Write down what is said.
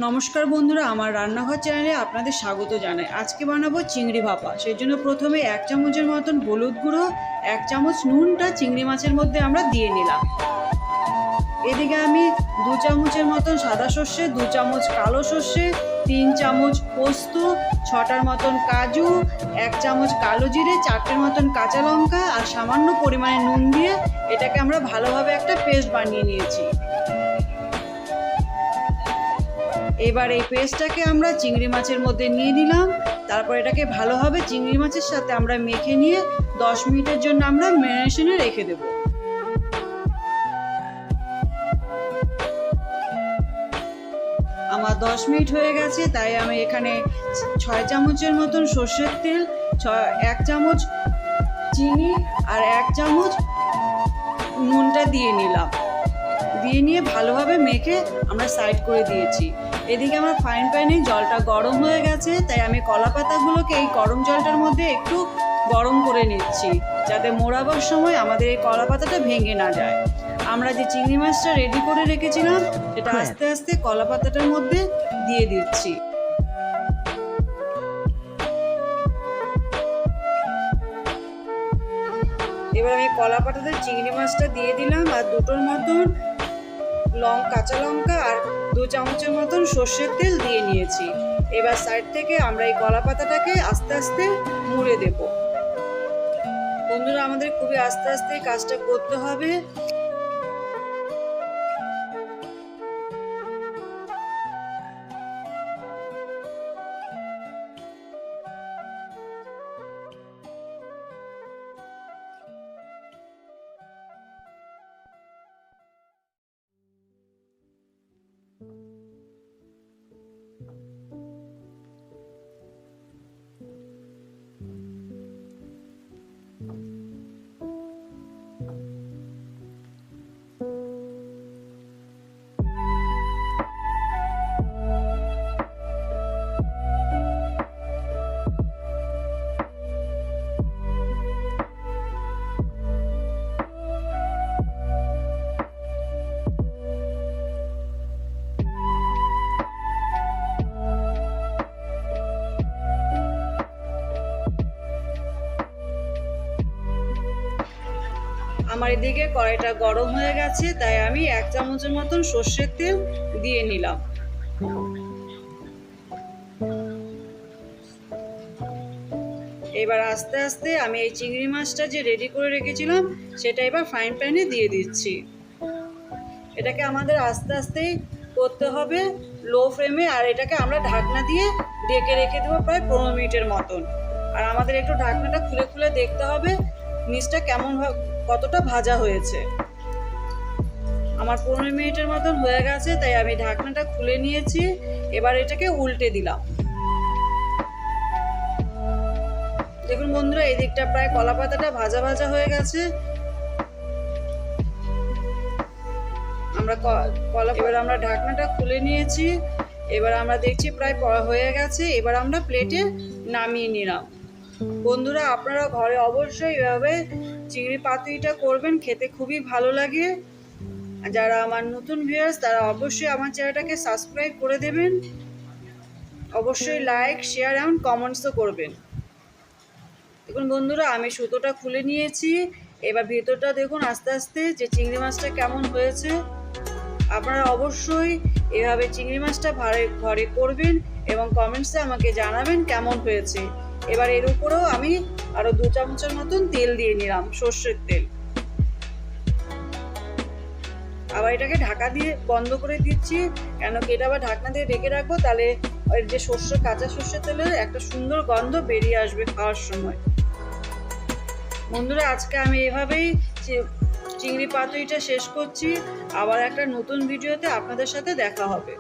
নমস্কার বন্ধুরা, আমার রান্নাঘর চ্যানেলে আপনাদের স্বাগত জানাই। আজকে বানাবো চিংড়ি ভাপা। সেই জন্য প্রথমে 1 চামচের মতন হলুদ গুঁড়ো, 1 চামচ নুনটা চিংড়ি মাছের মধ্যে আমরা দিয়ে নিলাম। এদিকে আমি 2 চামচের মতন সাদা সর্ষে, 2 চামচ কালো সর্ষে, 3 চামচ পোস্ত, 6টার মতন কাজু, 1 চামচ কালো জিরে, 4টের মতন কাঁচা লঙ্কা আর সামান্য পরিমাণে নুন দিয়ে এটাকে আমরা ভালোভাবে একটা পেস্ট বানিয়ে নিয়েছি। এবার এই পেস্টটাকে আমরা চিংড়ি মাছের মধ্যে নিয়ে নিলাম। তারপর এটাকে ভালোভাবে চিংড়ি মাছের সাথে আমরা মেখে নিয়ে 10 মিনিটের জন্য আমরা ম্যারিনেশনে রেখে দেব। আমার 10 মিনিট হয়ে গেছে, তাই আমি এখানে 6 চামচের মতন সর্ষের তেল, 1 চামচ চিনি আর 1 চামচ নুনটা দিয়ে নিলাম। দিয়ে নিয়ে ভালোভাবে মেখে আমরা সাইড করে দিয়েছি। এদিকে আমার ফ্রাইং প্যানে জলটা গরম হয়ে গেছে, তাই আমি কলা পাতাগুলোকে এই গরম জলটার মধ্যে একটু গরম করে নিচ্ছি, যাতে মোড়াবার সময় আমাদের এই কলা পাতাটা ভেঙে না যায়। আমরা যে চিংড়ি মাছটা রেডি করে রেখেছিলাম সেটা আস্তে আস্তে কলা পাতাটার মধ্যে দিয়ে দিচ্ছি। এবার আমি কলা পাতাতে চিংড়ি মাছটা দিয়ে দিলাম আর 2টোর মতন কাঁচা লঙ্কা আর 2 চামচের মতন সর্ষের তেল দিয়ে নিয়েছি। এবার সাইড থেকে আমরা এই কলা পাতাটাকে আস্তে আস্তে মুড়ে দেব। বন্ধুরা, আমাদের খুবই আস্তে আস্তে কাজটা করতে হবে। আমার এদিকে কড়াইটা গরম হয়ে গেছে, তাই আমি 1 চামচের মতন সর্ষের তেল দিয়ে নিলাম। এবার আস্তে আস্তে আমি এই চিংড়ি মাছটা যে রেডি করে রেখেছিলাম সেটা এবার ফ্রাইং প্যানে দিয়ে দিচ্ছি। এটাকে আমাদের আস্তে আস্তে করতে হবে লো ফ্লেমে, আর এটাকে আমরা ঢাকনা দিয়ে ঢেকে রেখে দেবো প্রায় 15 মিনিটের মতন। আর আমাদের একটু ঢাকনাটা খুলে খুলে দেখতে হবে নিচটা কতটা ভাজা হয়েছে। আমার 15 মিনিটের মতন হয়ে গেছে, তাই আমি ঢাকনাটা খুলে নিয়েছি। এবার এটাকে উল্টে দিলাম। দেখুন বন্ধুরা, এই দিকটা প্রায় কলা পাতাটা ভাজা ভাজা হয়ে গেছে। এবার আমরা ঢাকনাটা খুলে নিয়েছি। এবার আমরা দেখছি প্রায় হয়ে গেছে। এবার আমরা প্লেটে নামিয়ে নিলাম। বন্ধুরা, আপনারা ঘরে অবশ্যই এভাবে চিংড়ি পাতুরিটা করবেন, খেতে খুবই ভালো লাগে। যারা আমার নতুন ভিউয়ার্স তারা অবশ্যই আমার চ্যানেলটাকে সাবস্ক্রাইব করে দেবেন। অবশ্যই লাইক, শেয়ার এবং কমেন্টসও করবেন। দেখুন বন্ধুরা, আমি সুতোটা খুলে নিয়েছি। এবার ভেতরটা দেখুন আস্তে আস্তে যে চিংড়ি মাছটা কেমন হয়েছে। আপনারা অবশ্যই এভাবে চিংড়ি মাছটা ঘরে করবেন এবং কমেন্টসে আমাকে জানাবেন কেমন হয়েছে। এবার এর উপরেও আমি আরো 2 চামচের মতন তেল দিয়ে নিলাম, সর্ষের তেল। আবার এটাকে ঢাকা দিয়ে বন্ধ করে দিচ্ছি, কেন কি এটা আবার ঢাকনা দিয়ে ঢেকে রাখবো, তাহলে ওই যে কাঁচা সর্ষের তেলের একটা সুন্দর গন্ধ বেরিয়ে আসবে খাওয়ার সময়। বন্ধুরা, আজকে আমি এভাবেই চিংড়ি পাতুরিটা শেষ করছি। আবার একটা নতুন ভিডিওতে আপনাদের সাথে দেখা হবে।